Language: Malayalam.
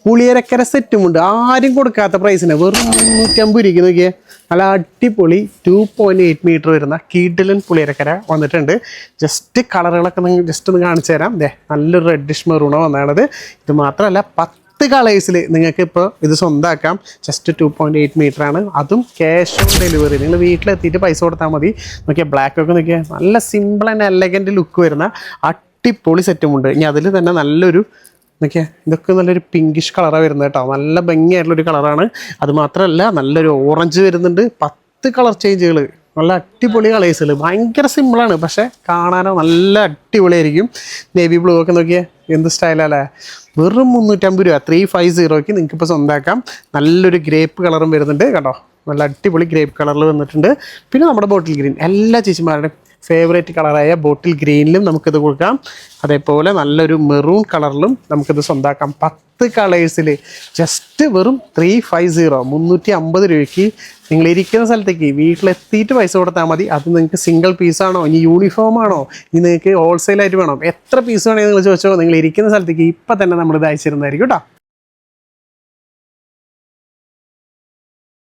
പുളിയരക്കര സെറ്റുമുണ്ട്, ആരും കൊടുക്കാത്ത പ്രൈസിന് വെറും 350 രൂപയ്ക്ക് നോക്കിയേ. നല്ല അടിപൊളി 2.8 മീറ്റർ വരുന്ന കീഡിലൻ പുളിയരക്കര വന്നിട്ടുണ്ട്. ജസ്റ്റ് കളറുകളൊക്കെ നിങ്ങൾ ജസ്റ്റ് ഒന്ന് കാണിച്ചു തരാം. നല്ലൊരു റെഡിഷ് മെറൂണ വന്നാണത്. ഇത് മാത്രമല്ല 10 കളേഴ്സിൽ നിങ്ങൾക്ക് ഇപ്പോൾ ഇത് സ്വന്തമാക്കാം. ജസ്റ്റ് 2.8 മീറ്റർ ആണ്, അതും ക്യാഷ് ഓൺ ഡെലിവറി. നിങ്ങൾ വീട്ടിലെത്തിയിട്ട് പൈസ കൊടുത്താൽ മതി. നോക്കിയാൽ ബ്ലാക്ക് ഒക്കെ നോക്കിയാൽ നല്ല സിമ്പിൾ ആൻഡ് എലഗൻറ്റ് ലുക്ക് വരുന്ന അടിപൊളി സെറ്റുമുണ്ട്. ഇനി അതിൽ തന്നെ നല്ലൊരു നോക്കിയാൽ ഇതൊക്കെ നല്ലൊരു പിങ്കിഷ് കളറാണ് വരുന്നത് കേട്ടോ. നല്ല ഭംഗിയായിട്ടുള്ളൊരു കളറാണ്. അത് മാത്രമല്ല നല്ലൊരു ഓറഞ്ച് വരുന്നുണ്ട്. 10 കളർ ചേഞ്ചുകൾ, നല്ല അടിപൊളി കളേഴ്സുകൾ. ഭയങ്കര സിമ്പിളാണ്, പക്ഷേ കാണാനോ നല്ല അടിപൊളിയായിരിക്കും. നേവി ബ്ലൂ ഒക്കെ നോക്കിയാൽ എന്ത് സ്റ്റൈലല്ലേ. വെറും 350 രൂപ 350ക്ക് നിങ്ങൾക്ക് ഇപ്പോൾ സ്വന്തമാക്കാം. നല്ലൊരു ഗ്രേപ്പ് കളറും വരുന്നുണ്ട് കേട്ടോ. നല്ല അടിപൊളി ഗ്രേപ്പ് കളറിൽ വന്നിട്ടുണ്ട്. പിന്നെ നമ്മുടെ ബോട്ടിൽ ഗ്രീൻ, എല്ലാ ചേച്ചിമാരുടെയും ഫേവറേറ്റ് കളറായ ബോട്ടിൽ ഗ്രീനിലും നമുക്കിത് കൊടുക്കാം. അതേപോലെ നല്ലൊരു മെറൂൺ കളറിലും നമുക്കിത് സ്വന്തമാക്കാം. 10 കളേഴ്സിൽ ജസ്റ്റ് വെറും 350 രൂപയ്ക്ക് നിങ്ങൾ ഇരിക്കുന്ന സ്ഥലത്തേക്ക് വീട്ടിലെത്തിയിട്ട് പൈസ കൊടുത്താൽ മതി. അത് നിങ്ങൾക്ക് സിംഗിൾ പീസാണോ, ഇനി യൂണിഫോം ആണോ, ഇനി നിങ്ങൾക്ക് ഹോൾസെയിലായിട്ട് വേണം, എത്ര പീസ് വേണമെങ്കിൽ നിങ്ങൾ ചോദിച്ചോ. നിങ്ങൾ ഇരിക്കുന്ന സ്ഥലത്തേക്ക് ഇപ്പം തന്നെ നമ്മളിത് അയച്ചിരുന്നതായിരിക്കും കേട്ടോ.